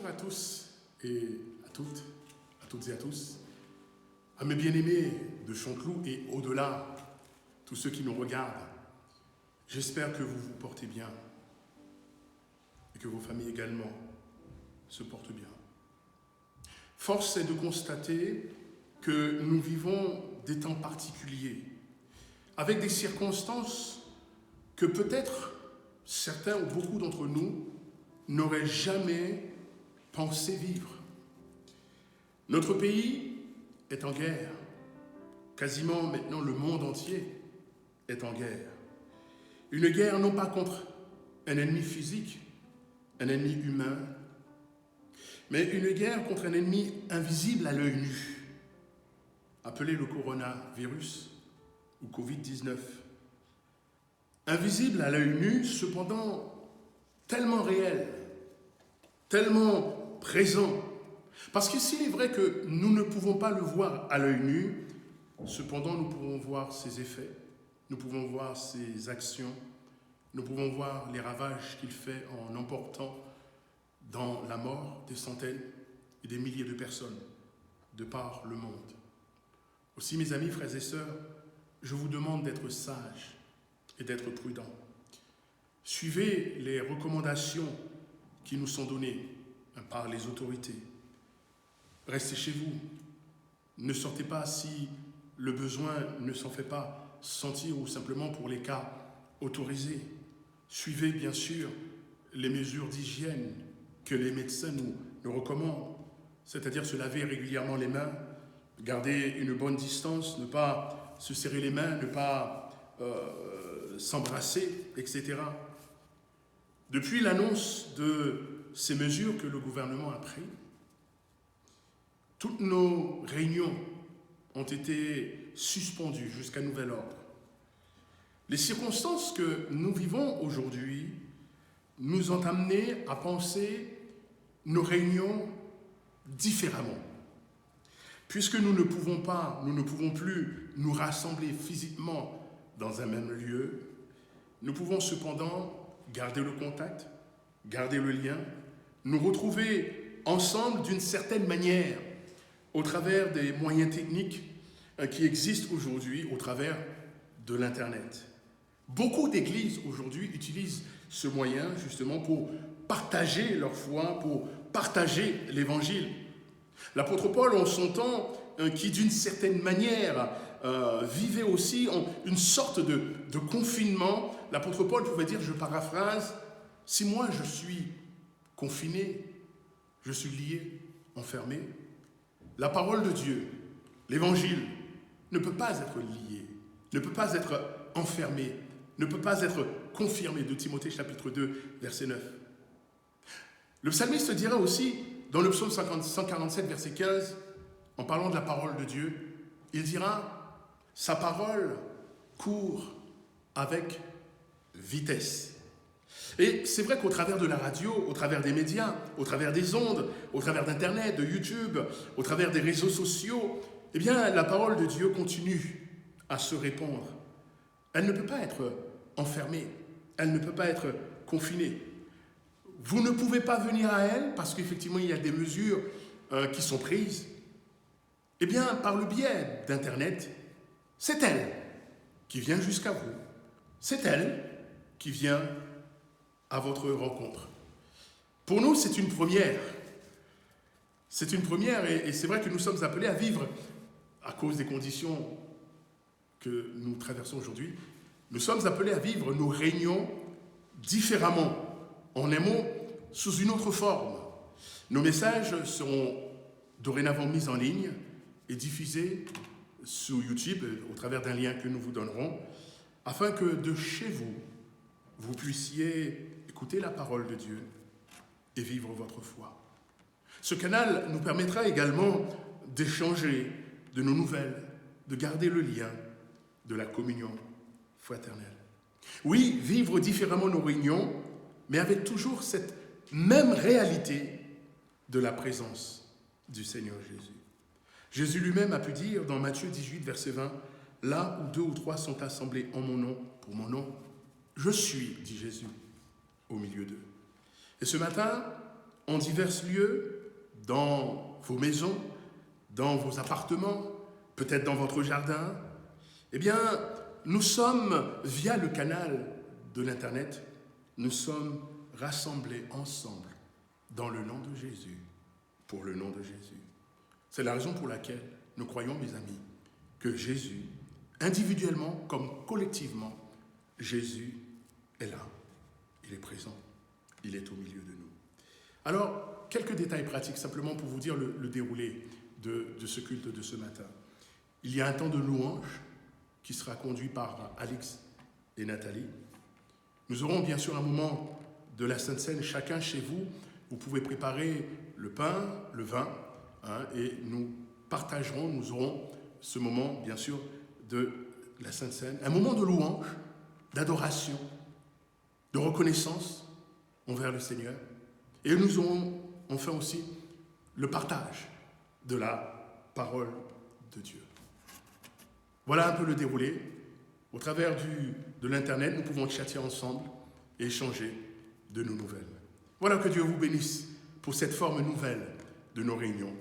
à tous et à toutes et à tous, à mes bien-aimés de Chanteloup et au-delà, tous ceux qui nous regardent. J'espère que vous vous portez bien et que vos familles également se portent bien. Force est de constater que nous vivons des temps particuliers, avec des circonstances que peut-être certains ou beaucoup d'entre nous n'auraient jamais pensé vivre. Notre pays est en guerre. Quasiment maintenant le monde entier est en guerre. Une guerre non pas contre un ennemi physique, un ennemi humain, mais une guerre contre un ennemi invisible à l'œil nu, appelé le coronavirus ou Covid-19. Invisible à l'œil nu, cependant tellement réel, tellement présent. Parce qu'ici, il est vrai que nous ne pouvons pas le voir à l'œil nu, cependant nous pouvons voir ses effets, nous pouvons voir ses actions, nous pouvons voir les ravages qu'il fait en emportant dans la mort des centaines et des milliers de personnes de par le monde. Aussi, mes amis, frères et sœurs, je vous demande d'être sages et d'être prudents. Suivez les recommandations qui nous sont données par les autorités. Restez chez vous. Ne sortez pas si le besoin ne s'en fait pas sentir ou simplement pour les cas autorisés. Suivez bien sûr les mesures d'hygiène que les médecins nous recommandent, c'est-à-dire se laver régulièrement les mains, garder une bonne distance, ne pas se serrer les mains, ne pas s'embrasser, etc. Depuis l'annonce de ces mesures que le gouvernement a prises, toutes nos réunions ont été suspendues jusqu'à nouvel ordre. Les circonstances que nous vivons aujourd'hui nous ont amenés à penser nos réunions différemment. Puisque nous ne pouvons plus nous rassembler physiquement dans un même lieu, nous pouvons cependant garder le contact, garder le lien, nous retrouver ensemble d'une certaine manière au travers des moyens techniques qui existent aujourd'hui, au travers de l'Internet. Beaucoup d'églises aujourd'hui utilisent ce moyen justement pour partager leur foi, pour partager l'Évangile. L'apôtre Paul, en son temps, qui d'une certaine manière vivait aussi en une sorte de confinement, l'apôtre Paul pouvait dire, je paraphrase, si moi je suis confiné, je suis lié, enfermé, la parole de Dieu, l'Évangile, ne peut pas être lié, ne peut pas être enfermé, ne peut pas être confirmé, de Timothée chapitre 2, verset 9. Le psalmiste dira aussi, dans le psaume 147, verset 15, en parlant de la parole de Dieu, il dira « Sa parole court avec vitesse ». Et c'est vrai qu'au travers de la radio, au travers des médias, au travers des ondes, au travers d'Internet, de YouTube, au travers des réseaux sociaux, eh bien, la parole de Dieu continue à se répandre. Elle ne peut pas être enfermée, elle ne peut pas être confinée. Vous ne pouvez pas venir à elle parce qu'effectivement, il y a des mesures qui sont prises. Eh bien, par le biais d'Internet, c'est elle qui vient jusqu'à vous. C'est elle qui vient à votre rencontre. Pour nous, c'est une première. C'est une première et c'est vrai que nous sommes appelés à vivre, à cause des conditions que nous traversons aujourd'hui, nous sommes appelés à vivre nos réunions différemment, en un mot, sous une autre forme. Nos messages seront dorénavant mis en ligne et diffusés sur YouTube au travers d'un lien que nous vous donnerons, afin que de chez vous, vous puissiez écouter la parole de Dieu et vivre votre foi. Ce canal nous permettra également d'échanger de nos nouvelles, de garder le lien de la communion fraternelle. Oui, vivre différemment nos réunions, mais avec toujours cette même réalité de la présence du Seigneur Jésus. Jésus lui-même a pu dire dans Matthieu 18, verset 20, « Là où 2 ou 3 sont assemblés en mon nom, pour mon nom, je suis, dit Jésus, au milieu d'eux. » Et ce matin, en divers lieux, dans vos maisons, dans vos appartements, peut-être dans votre jardin. Eh bien, nous sommes, via le canal de l'Internet, nous sommes rassemblés ensemble dans le nom de Jésus, pour le nom de Jésus. C'est la raison pour laquelle nous croyons, mes amis, que Jésus, individuellement comme collectivement, Jésus est là, il est présent, il est au milieu de nous. Alors, quelques détails pratiques, simplement pour vous dire le déroulé de ce culte de ce matin. Il y a un temps de louange qui sera conduit par Alix et Nathalie. Nous aurons bien sûr un moment de la Sainte Seine, chacun chez vous. Vous pouvez préparer le pain, le vin, et nous partagerons, nous aurons ce moment, bien sûr, de la Sainte Seine. Un moment de louange, d'adoration, de reconnaissance envers le Seigneur. Et nous aurons enfin aussi le partage de la parole de Dieu. Voilà un peu le déroulé. Au travers de l'Internet, nous pouvons chatter ensemble et échanger de nos nouvelles. Voilà, que Dieu vous bénisse pour cette forme nouvelle de nos réunions,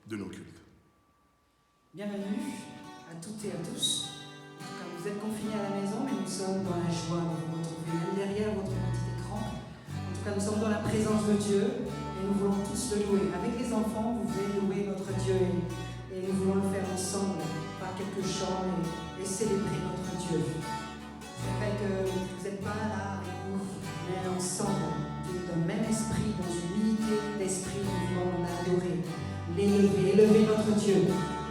de nos cultes. Bienvenue à toutes et à tous. En tout cas, vous êtes confinés à la maison, mais nous sommes dans la joie de vous retrouver, même derrière votre petit écran. En tout cas, nous sommes dans la présence de Dieu et nous voulons tous le louer. Avec les enfants, vous pouvez louer notre Dieu et nous voulons le faire ensemble par quelques chants et célébrer notre Dieu. C'est vrai que vous n'êtes pas là avec nous, mais ensemble, d'un même esprit, dans une unité d'esprit, nous voulons l'adorer, l'élever, élever notre Dieu.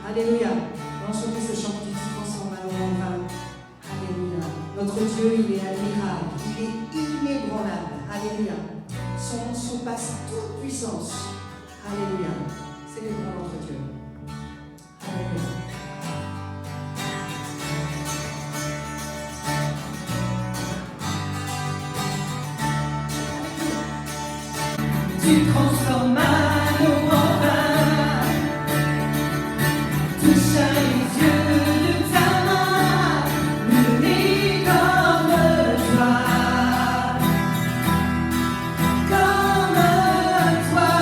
Alléluia. On va chanter ce chant positif ensemble, alors on va. Alléluia. Notre Dieu, il est admirable, il est inébranlable. Alléluia. Son nom surpasse toute puissance. Alléluia. Célébrons notre Dieu. Alléluia. Tu transformas nos en vin, toucha les yeux de ta main, unis comme toi, comme toi.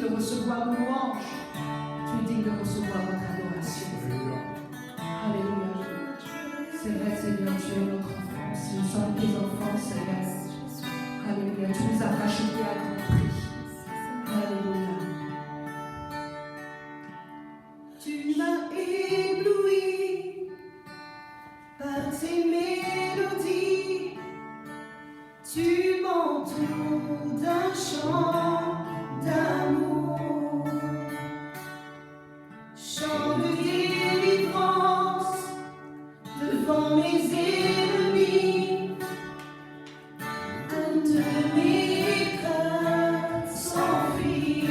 de recevoir nos louanges. Tu es digne de recevoir notre adoration. Alléluia. C'est vrai, Seigneur, tu es notre enfant. Si nous sommes tes enfants, Seigneur. Alléluia. Tu nous as rachetés à grand prix. Alléluia. Tu m'as ébloui par tes mélodies. Tu m'entoures d'un chant d'amour. Chant de délivrance devant mes ennemis. Un de mes craintes s'enfuit.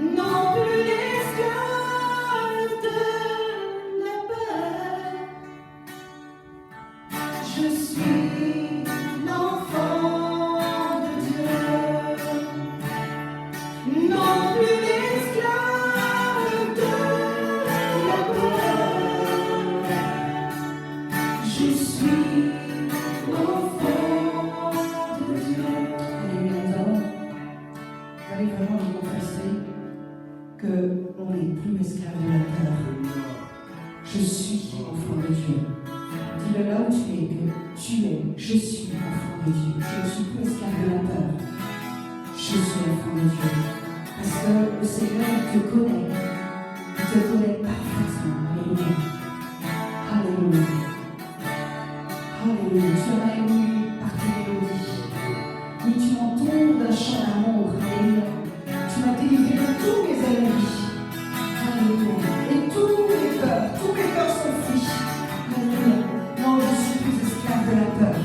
Non plus l'esclave de la peur. Je suis l'enfant de Dieu. Non plus l'esclave de la peur. Je suis l'enfant de Dieu. Alléluia, vous allez vraiment nous confesser qu'on n'est plus esclave de la peur. Je suis enfant de Dieu. Dis-le là où tu es, que tu es, je suis enfant de Dieu. Je ne suis plus esclave de la peur. Je suis enfant de Dieu. Parce que le Seigneur te connaît. Il te connaît parfaitement. Alléluia. Alléluia. Alléluia. Tu m'as ému par tes mélodies. Oui, tu m'entoures d'un chant d'amour. Alléluia. Tu m'as délivré de tous mes ennemis. Alléluia. Et tous mes peurs s'enfuient. Alléluia. Non, je suis plus esclave de la peur.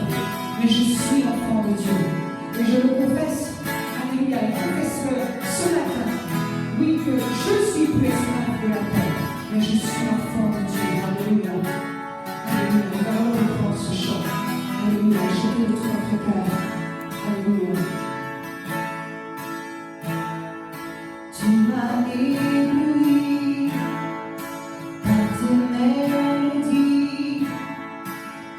Mais je suis l'enfant de Dieu. Et je le confesse. Alléluia. Confesse-le ce matin. Oui, que je suis plus esclave de la peur. Mais je suis l'enfant de Dieu. Alléluia. Alléluia. Nous allons reprendre ce chant. Alléluia. Chantez de tout notre cœur. Alléluia. Tu m'as ébloui par tes mélodies.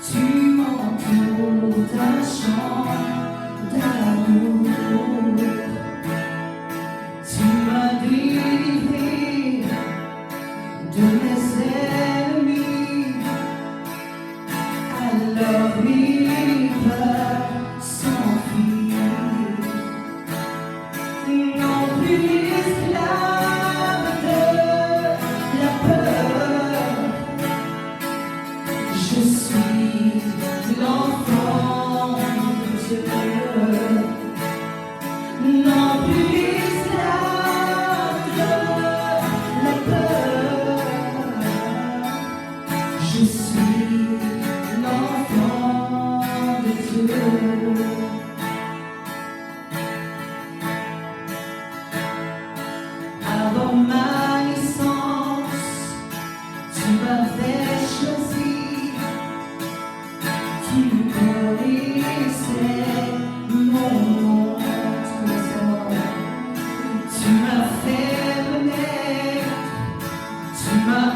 Tu m'entoures d'un chant d'amour. Tu m'as délivré de mes ennemis. Alors mes peurs s'enfuient. Non plus esclave de la peur. Je suis l'enfant de Dieu. Non plus esclave de la peur. Je suis l'enfant de Dieu. Avant ma naissance, tu m'avais choisi. Tu connaissais mon nom. Tu connaissais mon nom. Tu m'as fait renaître. Tu m'as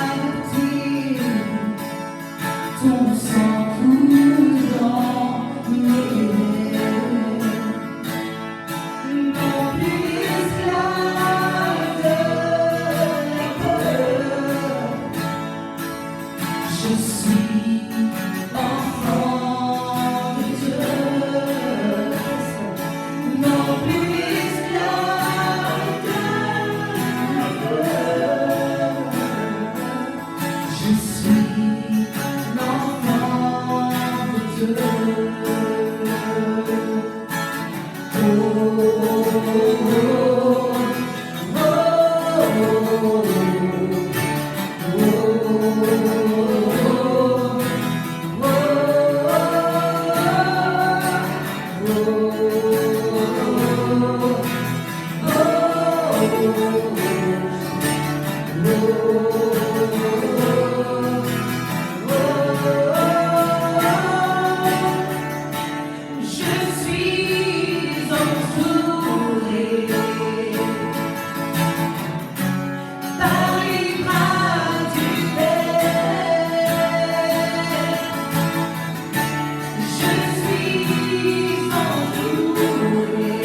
adopté. Ton sang coule dans mes veines. Non plus esclave de la peur. Je suis enfant de Dieu. Non plus esclave de la peur. Je suis l'enfant de Dieu. Je suis entouré par les bras du Père. Je suis entouré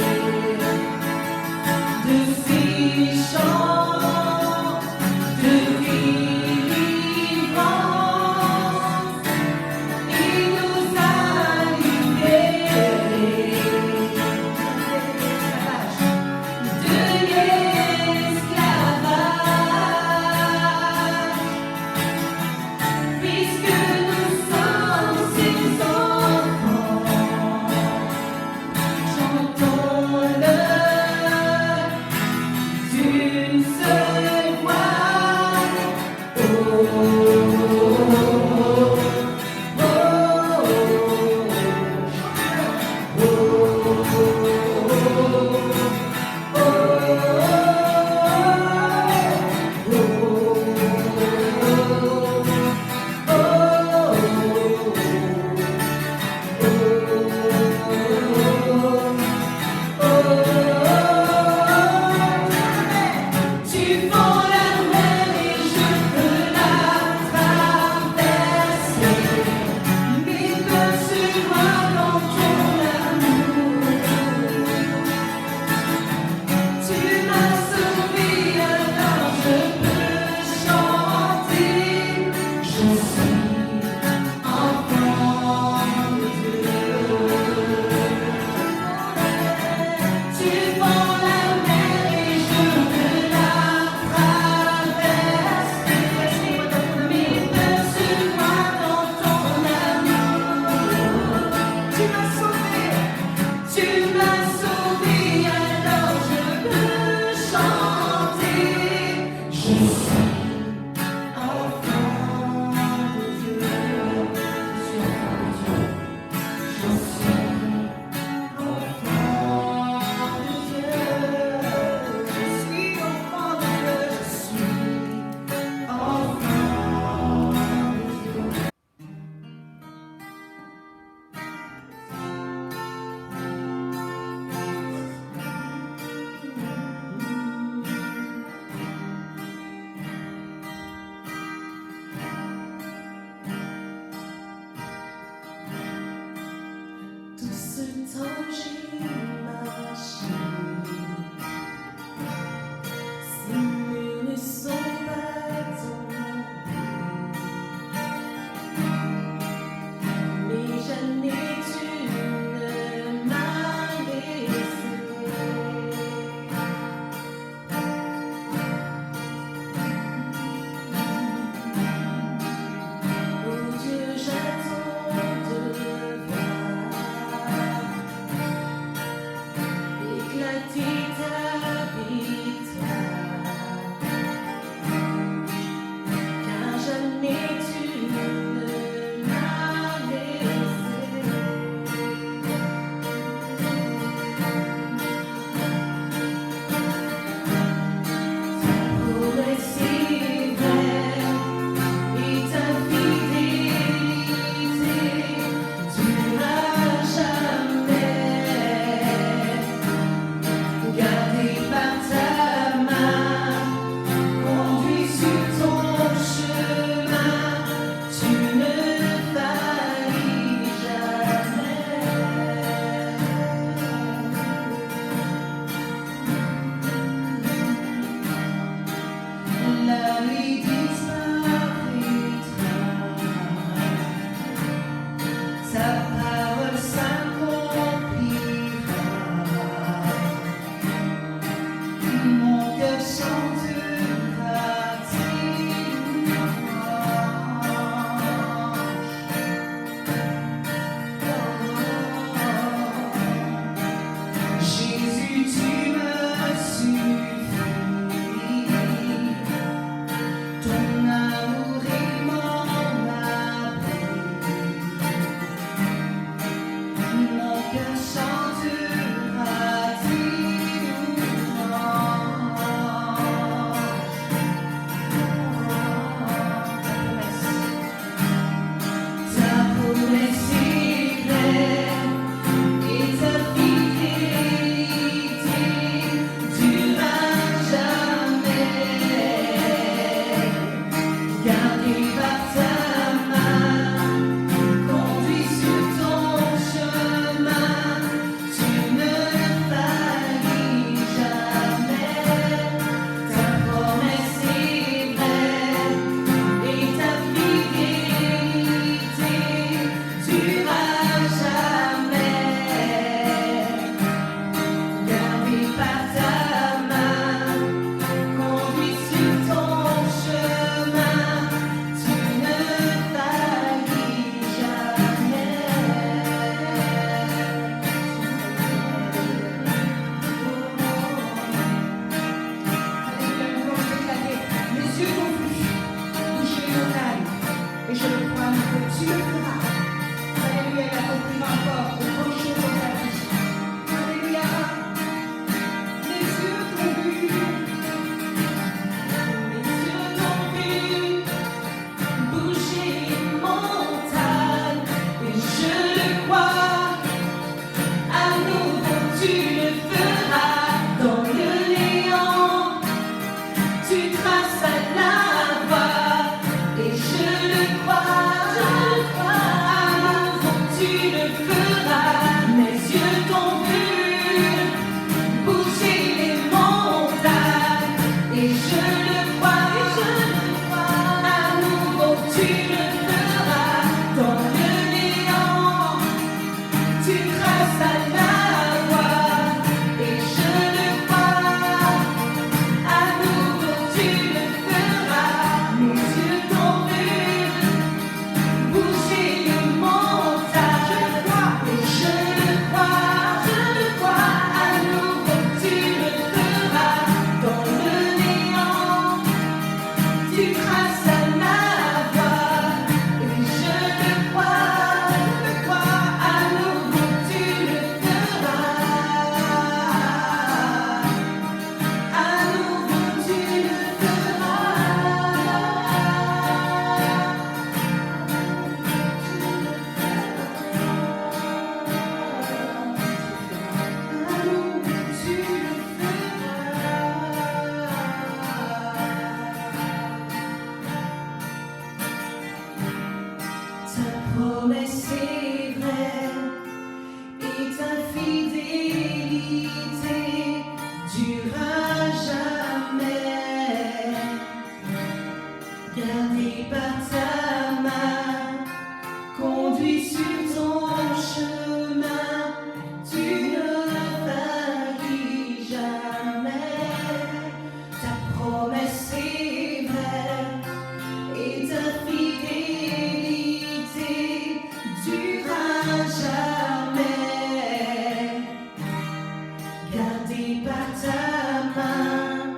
par ta main,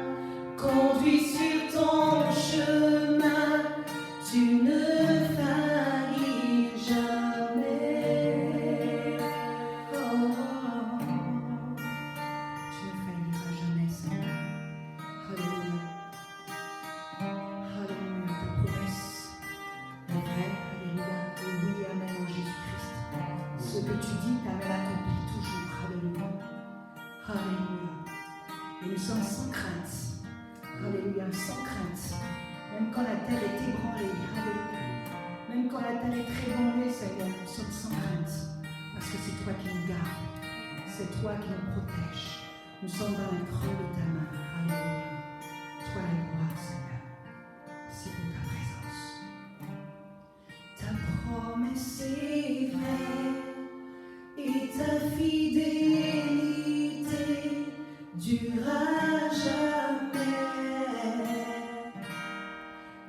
conduis sur ton chemin, tu ne faillis jamais. Oh, tu ne failliras jamais, Seigneur. Alléluia. Alléluia, ta promesse est vraie. Alléluia. Et oui, amen en Jésus-Christ. Ce que tu dis, ta main l'accomplit toujours. Alléluia. Alléluia. Et nous sommes sans crainte. Alléluia, sans crainte. Même quand la terre est ébranlée. Alléluia. Même quand la terre est ébranlée, Seigneur, nous sommes sans crainte. Parce que c'est toi qui nous gardes. C'est toi qui nous protèges. Nous sommes dans la creux de ta main. Alléluia. Toi la gloire, Seigneur. C'est pour ta présence. Ta promesse est vraie et ta fidélité durera jamais.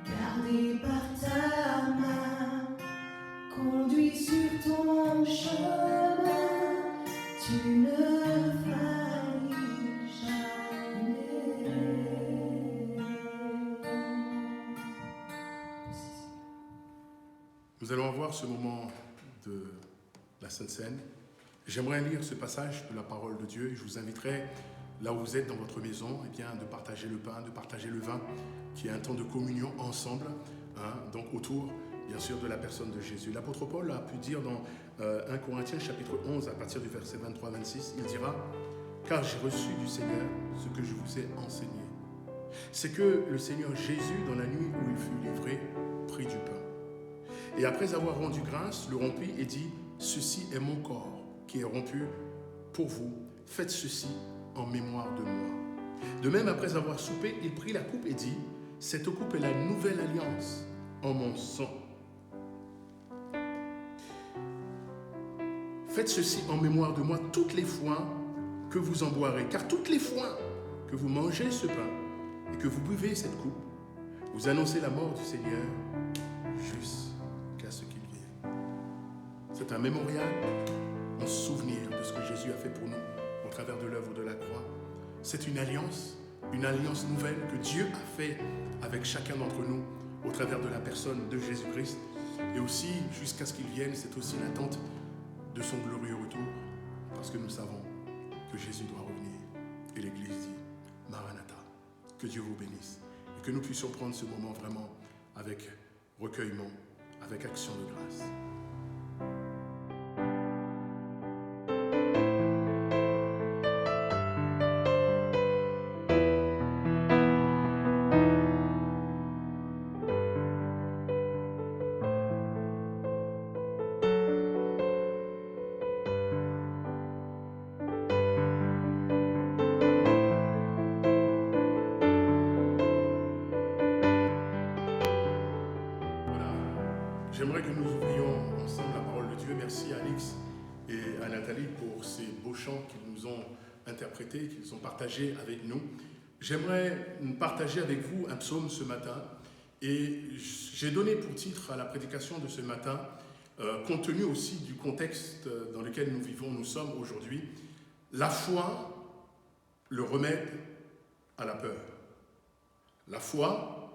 Gardé par ta main, conduit sur ton chemin, tu ne faillis jamais. Nous allons voir ce moment de la Sainte Seine. J'aimerais lire ce passage de la parole de Dieu. Je vous inviterai, là où vous êtes dans votre maison, eh bien, de partager le pain, de partager le vin, qui est un temps de communion ensemble, donc autour, bien sûr, de la personne de Jésus. L'apôtre Paul a pu dire dans 1 Corinthiens chapitre 11, à partir du verset 23-26, il dira « Car j'ai reçu du Seigneur ce que je vous ai enseigné. C'est que le Seigneur Jésus, dans la nuit où il fut livré, prit du pain. Et après avoir rendu grâce, le rompit et dit « Ceci est mon corps qui est rompu pour vous. Faites ceci en mémoire de moi. » De même, après avoir soupé, il prit la coupe et dit « Cette coupe est la nouvelle alliance en mon sang. Faites ceci en mémoire de moi toutes les fois que vous en boirez. Car toutes les fois que vous mangez ce pain et que vous buvez cette coupe, vous annoncez la mort du Seigneur jusqu'à ce qu'il vienne. » C'est un mémorial en souvenir de ce que Jésus a fait pour nous au travers de l'œuvre de la croix. C'est une alliance nouvelle que Dieu a fait avec chacun d'entre nous au travers de la personne de Jésus-Christ. Et aussi, jusqu'à ce qu'il vienne, c'est aussi l'attente de son glorieux retour, parce que nous savons que Jésus doit revenir. Et l'Église dit, Maranatha, que Dieu vous bénisse, et que nous puissions prendre ce moment vraiment avec recueillement, avec action de grâce. J'aimerais que nous ouvrions ensemble la parole de Dieu. Merci à Alix et à Nathalie pour ces beaux chants qu'ils nous ont interprétés, qu'ils ont partagés avec nous. J'aimerais partager avec vous un psaume ce matin. Et j'ai donné pour titre à la prédication de ce matin, compte tenu aussi du contexte dans lequel nous vivons, nous sommes aujourd'hui, la foi, le remède à la peur. La foi,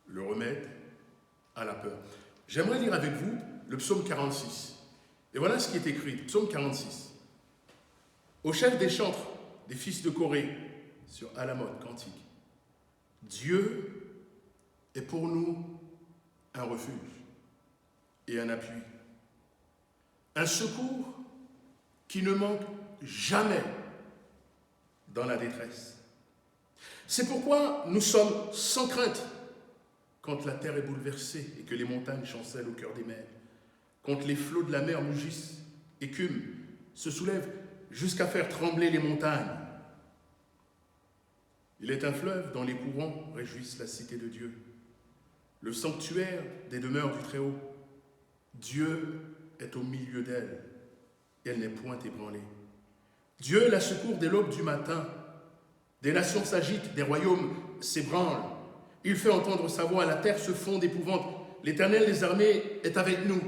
le remède à la peur. J'aimerais lire avec vous le psaume 46. Et voilà ce qui est écrit, psaume 46. Au chef des chantres, des fils de Corée, sur Alamoth, cantique. Dieu est pour nous un refuge et un appui, un secours qui ne manque jamais dans la détresse. C'est pourquoi nous sommes sans crainte quand la terre est bouleversée et que les montagnes chancellent au cœur des mers, quand les flots de la mer mugissent, écument, se soulèvent jusqu'à faire trembler les montagnes. Il est un fleuve dont les courants réjouissent la cité de Dieu, le sanctuaire des demeures du Très-Haut. Dieu est au milieu d'elle, et elle n'est point ébranlée. Dieu la secourt dès l'aube du matin. Des nations s'agitent, des royaumes s'ébranlent. Il fait entendre sa voix, la terre se fond d'épouvante. L'Éternel des armées est avec nous.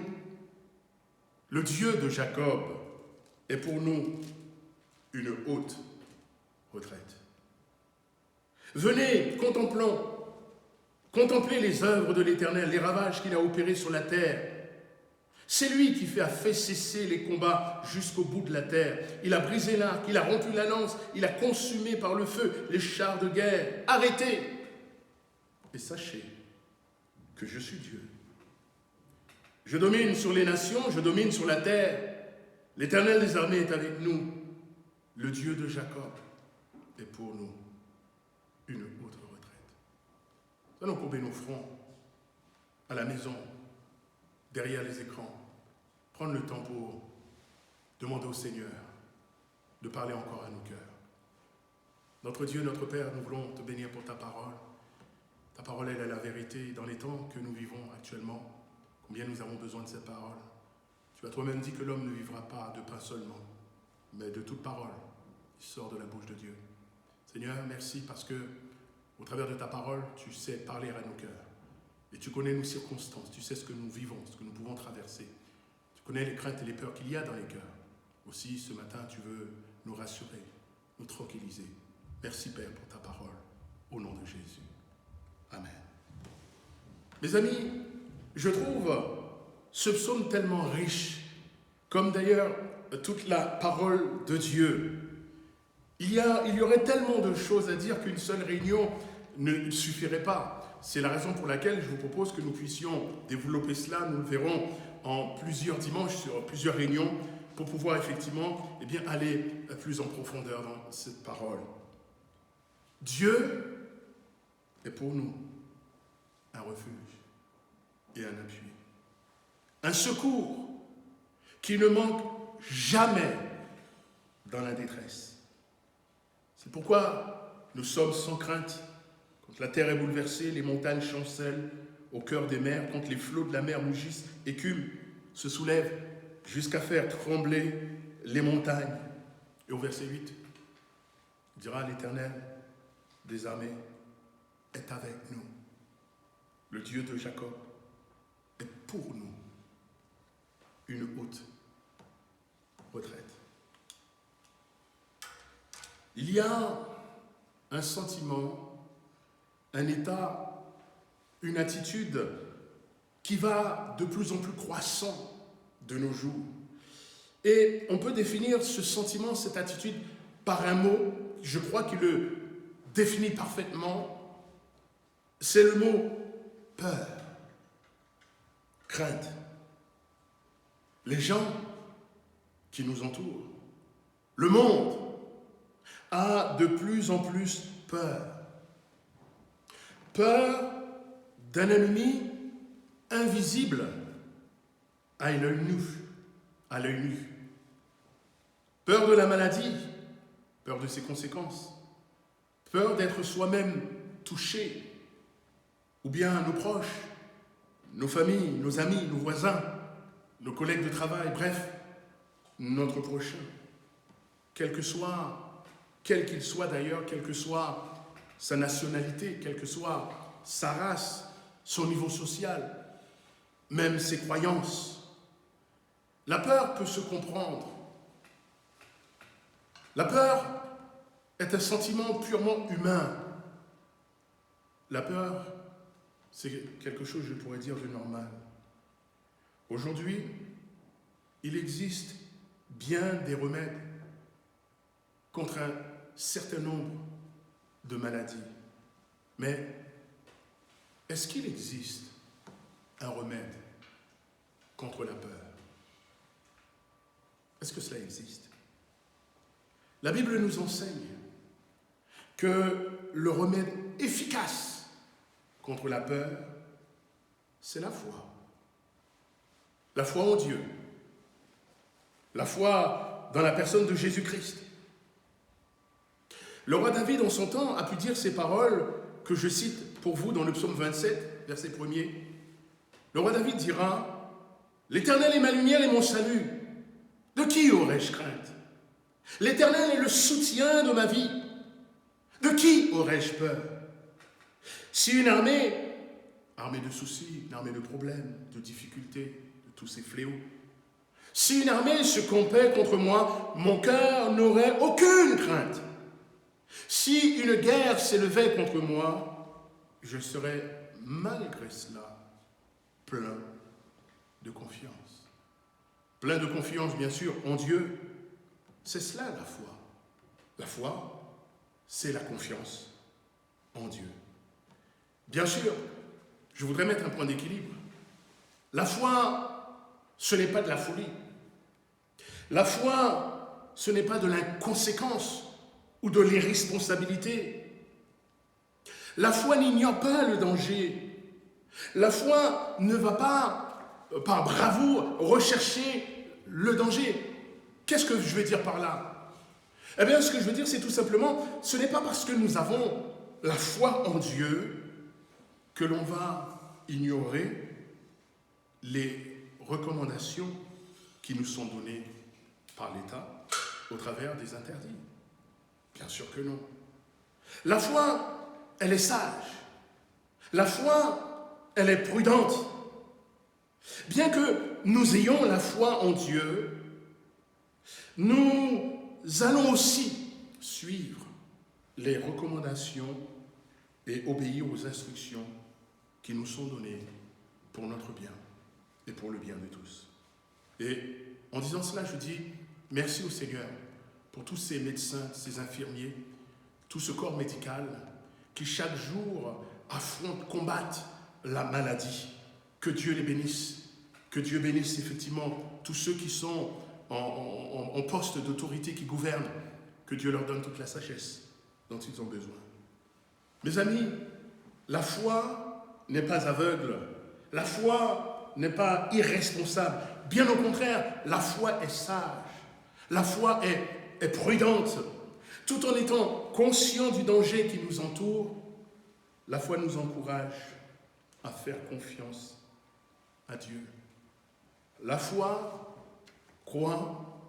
Le Dieu de Jacob est pour nous une haute retraite. Venez, contemplez les œuvres de l'Éternel, les ravages qu'il a opérés sur la terre. C'est lui qui a fait cesser les combats jusqu'au bout de la terre. Il a brisé l'arc, il a rompu la lance, il a consumé par le feu les chars de guerre. Arrêtez et sachez que je suis Dieu. Je domine sur les nations, je domine sur la terre. L'Éternel des armées est avec nous. Le Dieu de Jacob est pour nous une autre retraite. Allons courber nos fronts à la maison, derrière les écrans, prendre le temps pour demander au Seigneur de parler encore à nos cœurs. Notre Dieu, notre Père, nous voulons te bénir pour ta parole. Ta parole, elle est la vérité dans les temps que nous vivons actuellement. Combien nous avons besoin de cette parole. Tu as toi-même dit que l'homme ne vivra pas de pain seulement, mais de toute parole qui sort de la bouche de Dieu. Seigneur, merci parce que, au travers de ta parole, tu sais parler à nos cœurs. Et tu connais nos circonstances, tu sais ce que nous vivons, ce que nous pouvons traverser. Tu connais les craintes et les peurs qu'il y a dans les cœurs. Aussi, ce matin, tu veux nous rassurer, nous tranquilliser. Merci, Père, pour ta parole, au nom de Jésus. Amen. Mes amis, je trouve ce psaume tellement riche, comme d'ailleurs toute la parole de Dieu. Il y aurait tellement de choses à dire qu'une seule réunion ne suffirait pas. C'est la raison pour laquelle je vous propose que nous puissions développer cela. Nous le verrons en plusieurs dimanches, sur plusieurs réunions, pour pouvoir effectivement aller plus en profondeur dans cette parole. Dieu est pour nous un refuge et un appui. Un secours qui ne manque jamais dans la détresse. C'est pourquoi nous sommes sans crainte. Quand la terre est bouleversée, les montagnes chancellent au cœur des mers, quand les flots de la mer mugissent, écument, se soulèvent jusqu'à faire trembler les montagnes. Et au verset 8, il dira l'Éternel des armées est avec nous. Le Dieu de Jacob est pour nous une haute retraite. Il y a un sentiment, un état, une attitude qui va de plus en plus croissant de nos jours. Et on peut définir ce sentiment, cette attitude, par un mot, je crois qu'il le définit parfaitement, c'est le mot peur, crainte. Les gens qui nous entourent, le monde, a de plus en plus peur. Peur d'un ennemi invisible à l'œil nu. Peur de la maladie, peur de ses conséquences, peur d'être soi-même touché, ou bien nos proches, nos familles, nos amis, nos voisins, nos collègues de travail, bref, notre prochain, quel qu'il soit d'ailleurs, quelle que soit sa nationalité, quelle que soit sa race, son niveau social, même ses croyances. La peur peut se comprendre. La peur est un sentiment purement humain. La peur, c'est quelque chose, je pourrais dire, de normal. Aujourd'hui, il existe bien des remèdes contre un certain nombre de maladies. Mais est-ce qu'il existe un remède contre la peur? Est-ce que cela existe? La Bible nous enseigne que le remède efficace contre la peur, c'est la foi. La foi en Dieu. La foi dans la personne de Jésus-Christ. Le roi David, en son temps, a pu dire ces paroles que je cite pour vous dans le psaume 27, verset 1er. Le roi David dira « L'Éternel est ma lumière et mon salut. De qui aurais-je crainte? L'Éternel est le soutien de ma vie. De qui aurais-je peur? Si une armée de soucis, une armée de problèmes, de difficultés, de tous ces fléaux, si une armée se campait contre moi, mon cœur n'aurait aucune crainte. Si une guerre s'élevait contre moi, je serais malgré cela plein de confiance. Plein de confiance, bien sûr, en Dieu. C'est cela la foi. La foi, c'est la confiance en Dieu. Bien sûr, je voudrais mettre un point d'équilibre. La foi, ce n'est pas de la folie. La foi, ce n'est pas de l'inconséquence ou de l'irresponsabilité. La foi n'ignore pas le danger. La foi ne va pas, par bravoure, rechercher le danger. Qu'est-ce que je veux dire par là? Eh bien, ce que je veux dire, c'est tout simplement, ce n'est pas parce que nous avons la foi en Dieu que l'on va ignorer les recommandations qui nous sont données par l'État au travers des interdits. Bien sûr que non. La foi, elle est sage. La foi, elle est prudente. Bien que nous ayons la foi en Dieu, nous allons aussi suivre les recommandations et obéir aux instructions qui nous sont données pour notre bien et pour le bien de tous. Et en disant cela, je dis merci au Seigneur pour tous ces médecins, ces infirmiers, tout ce corps médical qui chaque jour affrontent, combattent la maladie. Que Dieu les bénisse. Que Dieu bénisse effectivement tous ceux qui sont en poste d'autorité, qui gouvernent. Que Dieu leur donne toute la sagesse dont ils ont besoin. Mes amis, la foi n'est pas aveugle. La foi n'est pas irresponsable. Bien au contraire, la foi est sage. La foi est prudente. Tout en étant conscient du danger qui nous entoure, la foi nous encourage à faire confiance à Dieu. La foi croit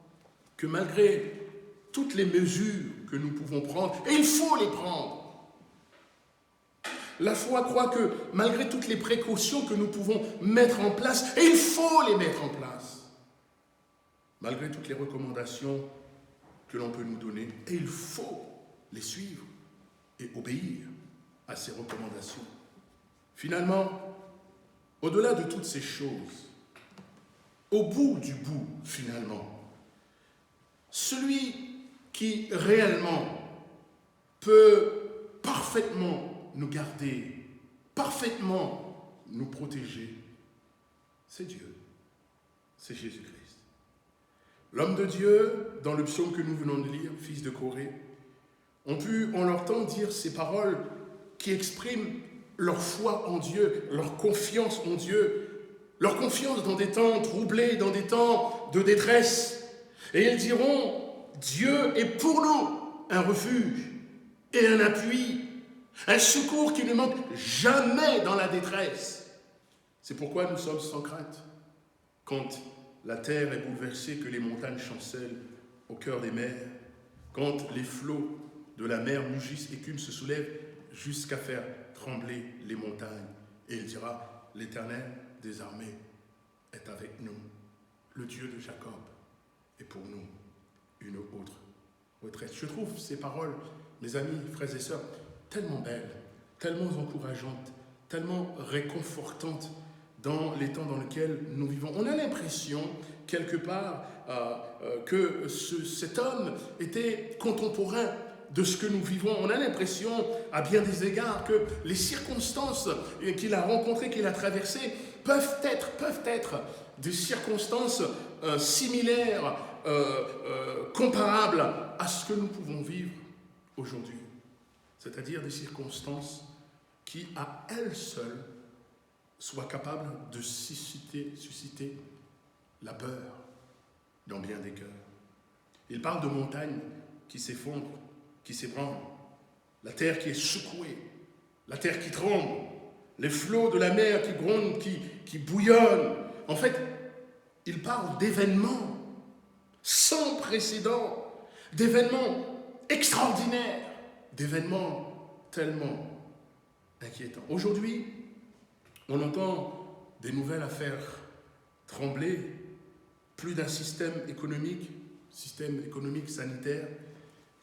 que malgré toutes les mesures que nous pouvons prendre, et il faut les prendre, la foi croit que malgré toutes les précautions que nous pouvons mettre en place, et il faut les mettre en place, malgré toutes les recommandations que l'on peut nous donner, et il faut les suivre et obéir à ces recommandations. Finalement, au-delà de toutes ces choses, au bout du bout, finalement, celui qui réellement peut parfaitement nous garder, parfaitement nous protéger, c'est Dieu, c'est Jésus-Christ. L'homme de Dieu, dans le psaume que nous venons de lire, fils de Corée, ont pu en leur temps dire ces paroles qui expriment leur foi en Dieu, leur confiance en Dieu, leur confiance dans des temps troublés, dans des temps de détresse. Et ils diront, Dieu est pour nous un refuge et un appui, un secours qui ne manque jamais dans la détresse. C'est pourquoi nous sommes sans crainte quand la terre est bouleversée, que les montagnes chancellent au cœur des mers, quand les flots de la mer mugissent et qu'une se soulève jusqu'à faire trembler les montagnes. Et il dira, l'Éternel des armées est avec nous. Le Dieu de Jacob est pour nous une autre retraite. Je trouve ces paroles, mes amis, frères et sœurs, tellement belles, tellement encourageantes, tellement réconfortantes dans les temps dans lesquels nous vivons. On a l'impression, quelque part, que cet homme était contemporain de ce que nous vivons. On a l'impression, à bien des égards, que les circonstances qu'il a rencontrées, qu'il a traversées, peuvent être des circonstances similaires, comparables à ce que nous pouvons vivre aujourd'hui. C'est-à-dire des circonstances qui, à elles seules, soient capables de susciter la peur dans bien des cœurs. Il parle de montagnes qui s'effondrent, qui s'ébranlent, la terre qui est secouée, la terre qui tremble, les flots de la mer qui grondent, qui bouillonnent. En fait, il parle d'événements sans précédent, d'événements extraordinaires, d'événements tellement inquiétants. Aujourd'hui, on entend des nouvelles à faire trembler, plus d'un système économique sanitaire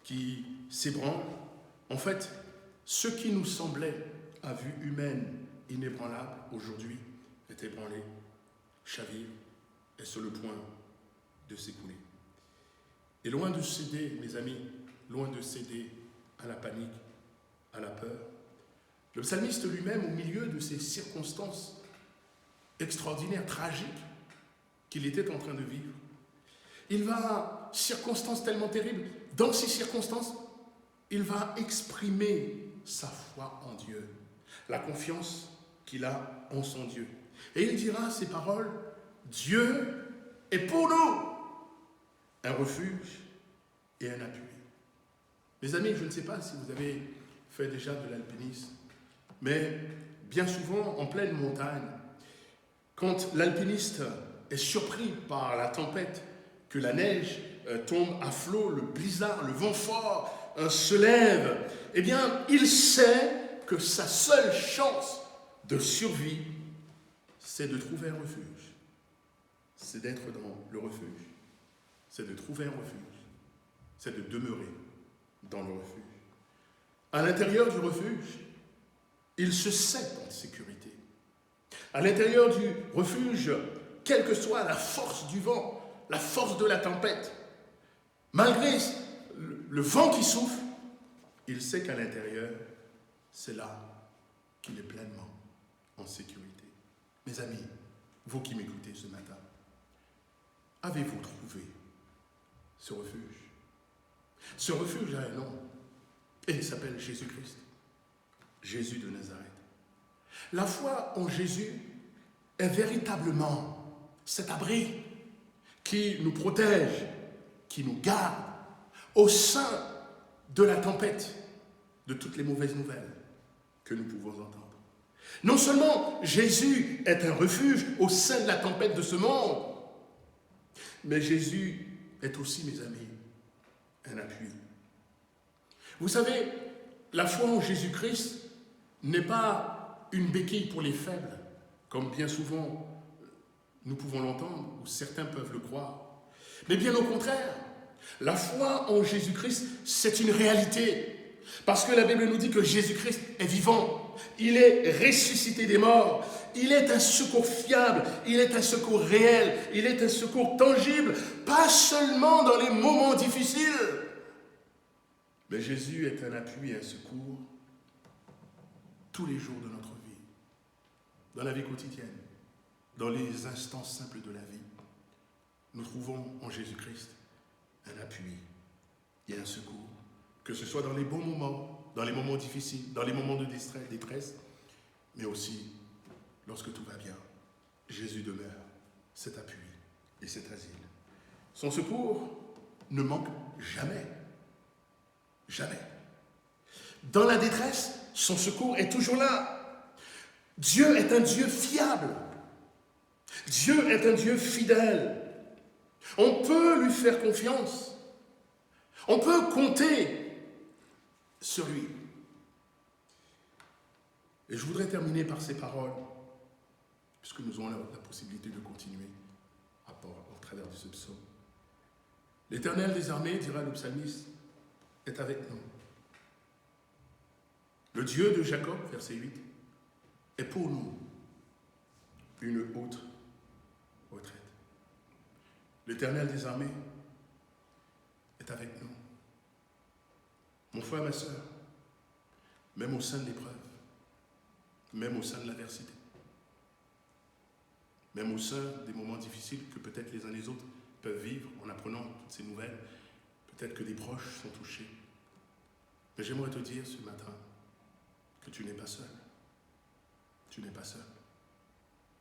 qui s'ébranle, En fait, ce qui nous semblait, à vue humaine, inébranlable, aujourd'hui, est ébranlé, chavire, est sur le point de s'écouler. Et loin de céder, mes amis, loin de céder à la panique, à la peur, le psalmiste lui-même, au milieu de ces circonstances extraordinaires, tragiques, qu'il était en train de vivre, il va, circonstances tellement terribles, dans ces circonstances, il va exprimer sa foi en Dieu, la confiance qu'il a en son Dieu. Et il dira ces paroles, Dieu est pour nous un refuge et un appui. Mes amis, je ne sais pas si vous avez fait déjà de l'alpinisme, mais bien souvent en pleine montagne, quand l'alpiniste est surpris par la tempête, que la neige tombe à flot, le blizzard, le vent fort se lève, eh bien, il sait que sa seule chance de survie, c'est de trouver un refuge. C'est d'être dans le refuge. C'est de trouver un refuge. C'est de demeurer dans le refuge. À l'intérieur du refuge, il se sait en sécurité. À l'intérieur du refuge, quelle que soit la force du vent, la force de la tempête, malgré le vent qui souffle, il sait qu'à l'intérieur, c'est là qu'il est pleinement en sécurité. Mes amis, vous qui m'écoutez ce matin, avez-vous trouvé ce refuge? Ce refuge a un nom, et il s'appelle Jésus-Christ, Jésus de Nazareth. La foi en Jésus est véritablement cet abri qui nous protège, qui nous garde au sein de la tempête, de toutes les mauvaises nouvelles que nous pouvons entendre. Non seulement Jésus est un refuge au sein de la tempête de ce monde, mais Jésus est aussi, mes amis, un appui. Vous savez, la foi en Jésus-Christ n'est pas une béquille pour les faibles, comme bien souvent nous pouvons l'entendre, ou certains peuvent le croire. Mais bien au contraire, la foi en Jésus-Christ, c'est une réalité. Parce que la Bible nous dit que Jésus-Christ est vivant, il est ressuscité des morts, il est un secours fiable, il est un secours réel, il est un secours tangible, pas seulement dans les moments difficiles. Mais Jésus est un appui et un secours tous les jours de notre vie, dans la vie quotidienne, dans les instants simples de la vie. Nous trouvons en Jésus-Christ un appui et un secours, que ce soit dans les bons moments, dans les moments difficiles, dans les moments de détresse, mais aussi lorsque tout va bien. Jésus demeure cet appui et cet asile. Son secours ne manque jamais. Jamais. Dans la détresse, son secours est toujours là. Dieu est un Dieu fiable. Dieu est un Dieu fidèle. On peut lui faire confiance. On peut compter sur lui. Et je voudrais terminer par ces paroles, puisque nous aurons la possibilité de continuer au travers de ce psaume. L'Éternel des armées, dira le psalmiste, est avec nous. Le Dieu de Jacob, verset 8, est pour nous une haute retraite. L'Éternel des armées est avec nous. Mon frère, ma soeur, même au sein de l'épreuve, même au sein de l'adversité, même au sein des moments difficiles que peut-être les uns les autres peuvent vivre en apprenant toutes ces nouvelles, peut-être que des proches sont touchés. Mais j'aimerais te dire ce matin que tu n'es pas seul. Tu n'es pas seul.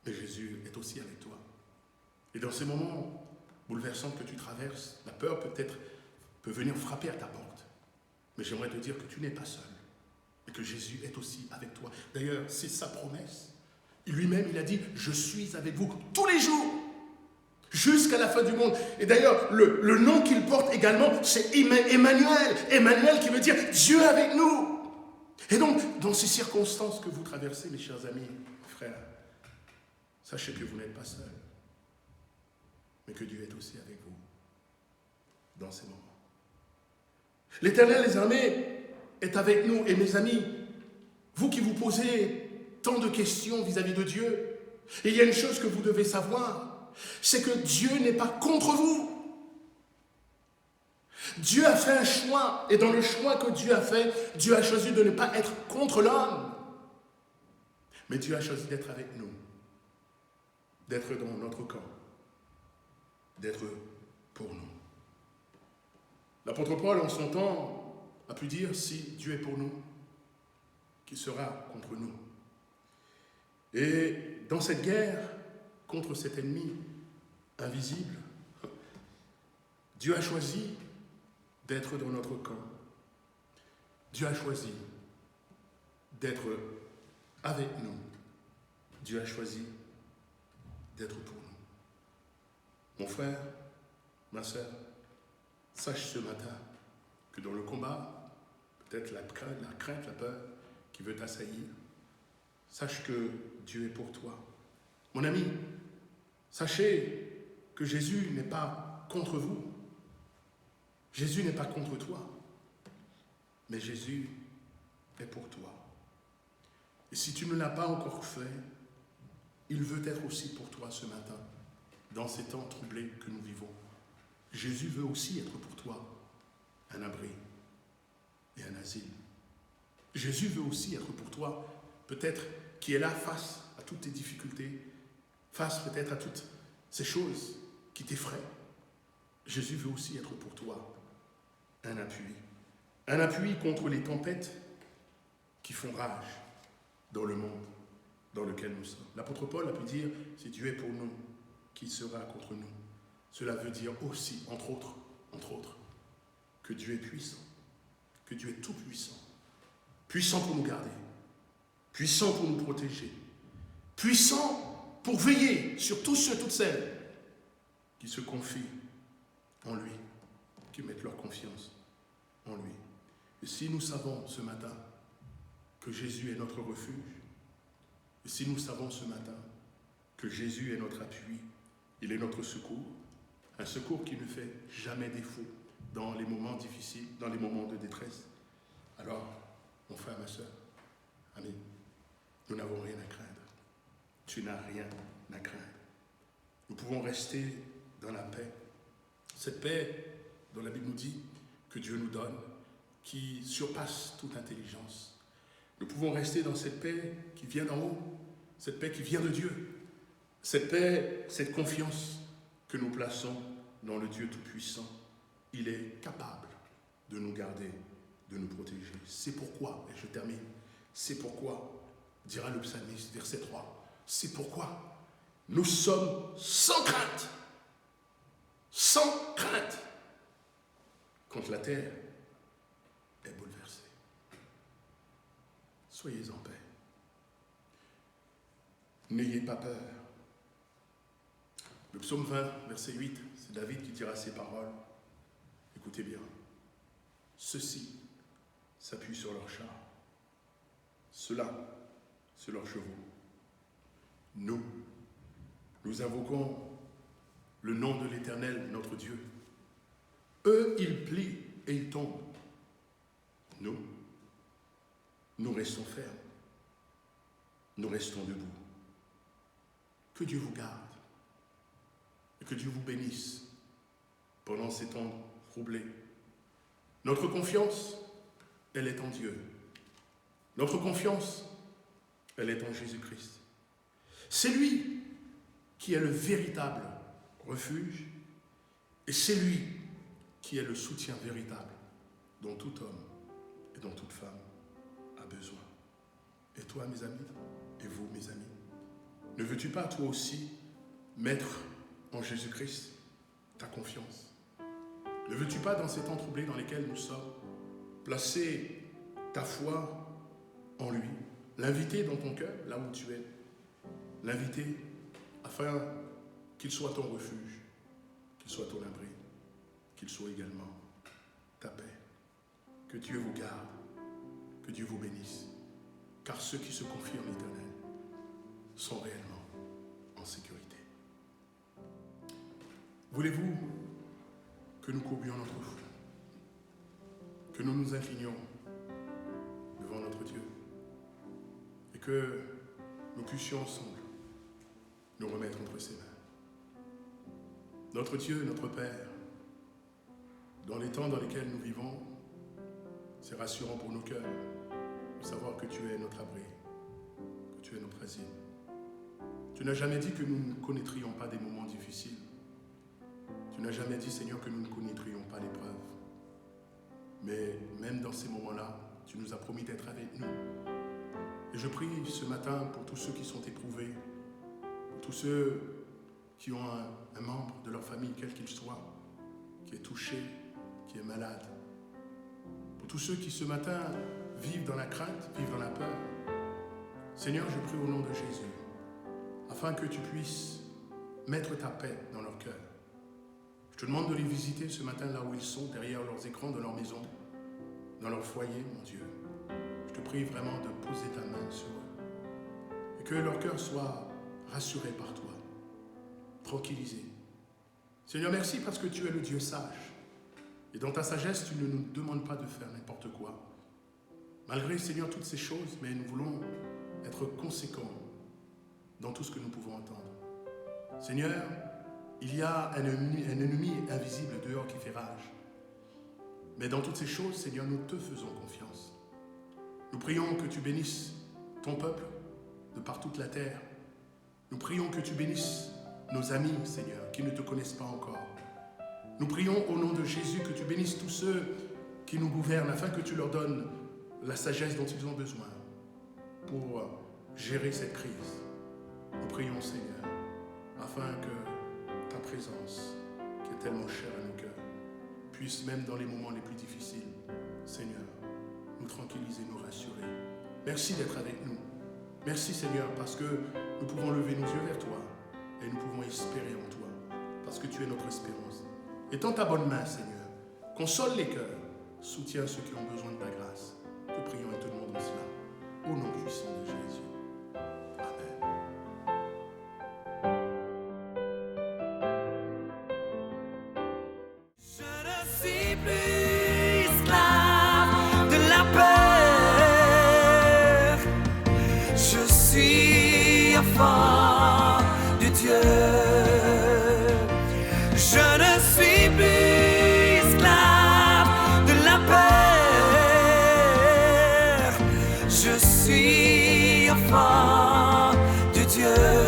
Mais Jésus est aussi avec toi. Et dans ces moments bouleversants que tu traverses, la peur peut-être peut venir frapper à ta porte. Mais j'aimerais te dire que tu n'es pas seul. Et que Jésus est aussi avec toi. D'ailleurs, c'est sa promesse. Lui-même, il a dit, je suis avec vous tous les jours. Jusqu'à la fin du monde. Et d'ailleurs, le nom qu'il porte également, c'est Emmanuel. Emmanuel qui veut dire Dieu avec nous. Et donc, dans ces circonstances que vous traversez, mes chers amis, frères, sachez que vous n'êtes pas seuls, mais que Dieu est aussi avec vous dans ces moments. L'Éternel des armées est avec nous. Et mes amis, vous qui vous posez tant de questions vis-à-vis de Dieu, il y a une chose que vous devez savoir, c'est que Dieu n'est pas contre vous. Dieu a fait un choix, et dans le choix que Dieu a fait, Dieu a choisi de ne pas être contre l'homme. Mais Dieu a choisi d'être avec nous, d'être dans notre camp, d'être pour nous. L'apôtre Paul, en son temps, a pu dire, si Dieu est pour nous, qui sera contre nous? Et dans cette guerre contre cet ennemi invisible, Dieu a choisi d'être dans notre camp. Dieu a choisi d'être avec nous. Dieu a choisi d'être pour nous. Mon frère, ma sœur, sache ce matin que dans le combat, peut-être la crainte, la peur qui veut t'assaillir, sache que Dieu est pour toi. Mon ami, sachez que Jésus n'est pas contre vous. Jésus n'est pas contre toi, mais Jésus est pour toi. Et si tu ne l'as pas encore fait, il veut être aussi pour toi ce matin, dans ces temps troublés que nous vivons. Jésus veut aussi être pour toi un abri et un asile. Jésus veut aussi être pour toi, peut-être qui est là face à toutes tes difficultés, face peut-être à toutes ces choses qui t'effraient. Jésus veut aussi être pour toi un appui contre les tempêtes qui font rage dans le monde dans lequel nous sommes. L'apôtre Paul a pu dire, si Dieu est pour nous, qui sera contre nous? Cela veut dire aussi, entre autres, que Dieu est puissant, que Dieu est tout puissant, puissant pour nous garder, puissant pour nous protéger, puissant pour veiller sur tous ceux, toutes celles qui se confient en lui, qui mettent leur confiance en lui. Et si nous savons ce matin que Jésus est notre refuge, et si nous savons ce matin que Jésus est notre appui, il est notre secours, un secours qui ne fait jamais défaut dans les moments difficiles, dans les moments de détresse, alors, mon frère, ma soeur, amis, nous n'avons rien à craindre. Tu n'as rien à craindre. Nous pouvons rester dans la paix. Cette paix dont la Bible nous dit que Dieu nous donne, qui surpasse toute intelligence. Nous pouvons rester dans cette paix qui vient d'en haut, cette paix qui vient de Dieu, cette paix, cette confiance que nous plaçons dans le Dieu Tout-Puissant. Il est capable de nous garder, de nous protéger. C'est pourquoi, et je termine, c'est pourquoi, dira le psalmiste, verset 3, c'est pourquoi nous sommes sans crainte quand la terre est bouleversée. Soyez en paix. N'ayez pas peur. Le psaume 20, verset 8, c'est David qui dira ces paroles. Écoutez bien. Ceux-ci s'appuient sur leurs chars. Ceux-là, sur leurs chevaux. Nous invoquons le nom de l'Éternel, notre Dieu. Eux, ils plient et ils tombent. Nous restons fermes. Nous restons debout. Que Dieu vous garde et que Dieu vous bénisse pendant ces temps troublés. Notre confiance, elle est en Dieu. Notre confiance, elle est en Jésus-Christ. C'est lui qui est le véritable refuge et c'est lui qui est le soutien véritable dont tout homme et dont toute femme a besoin. Et toi, mes amis, et vous, mes amis, ne veux-tu pas, toi aussi, mettre en Jésus-Christ ta confiance? Ne veux-tu pas, dans ces temps troublés dans lesquels nous sommes, placer ta foi en lui, l'inviter dans ton cœur, là où tu es, l'inviter afin qu'il soit ton refuge, qu'il soit ton abri, qu'il soit également ta paix. Que Dieu vous garde, que Dieu vous bénisse, car ceux qui se confient en l'Éternel sont réellement en sécurité. Voulez-vous que nous courbions notre foi, que nous nous inclinions que nous puissions ensemble nous remettre entre ses mains. Notre Dieu, notre Père, dans les temps dans lesquels nous vivons, c'est rassurant pour nos cœurs de savoir que tu es notre abri, que tu es notre asile. Tu n'as jamais dit que nous ne connaîtrions pas des moments difficiles. Tu n'as jamais dit, Seigneur, que nous ne connaîtrions pas l'épreuve. Mais même dans ces moments-là, tu nous as promis d'être avec nous. Et je prie ce matin pour tous ceux qui sont éprouvés, pour tous ceux qui ont un membre de leur famille, quel qu'il soit, qui est touché, qui est malade. Pour tous ceux qui ce matin vivent dans la crainte, vivent dans la peur. Seigneur, je prie au nom de Jésus, afin que tu puisses mettre ta paix dans leur cœur. Je te demande de les visiter ce matin là où ils sont, derrière leurs écrans, dans leur maison, dans leur foyer, mon Dieu. Je te prie vraiment de poser ta main sur eux et que leur cœur soit rassuré par toi, tranquillisé. Seigneur, merci parce que tu es le Dieu sage. Et dans ta sagesse, tu ne nous demandes pas de faire n'importe quoi. Malgré, Seigneur, toutes ces choses, mais nous voulons être conséquents dans tout ce que nous pouvons entendre. Seigneur, il y a un ennemi invisible dehors qui fait rage. Mais dans toutes ces choses, Seigneur, nous te faisons confiance. Nous prions que tu bénisses ton peuple de par toute la terre. Nous prions que tu bénisses nos amis, Seigneur, qui ne te connaissent pas encore. Nous prions au nom de Jésus que tu bénisses tous ceux qui nous gouvernent afin que tu leur donnes la sagesse dont ils ont besoin pour gérer cette crise. Nous prions, Seigneur, afin que ta présence, qui est tellement chère à nos cœurs, puisse, même dans les moments les plus difficiles, Seigneur, nous tranquilliser, nous rassurer. Merci d'être avec nous. Merci, Seigneur, parce que nous pouvons lever nos yeux vers toi et nous pouvons espérer en toi, parce que tu es notre espérance. Étends ta bonne main, Seigneur, console les cœurs, soutiens ceux qui ont besoin de ta grâce. Te prions et te demandons cela, au nom puissant de Jésus. Enfant de Dieu, je ne suis plus esclave de la peur, je suis enfant de Dieu.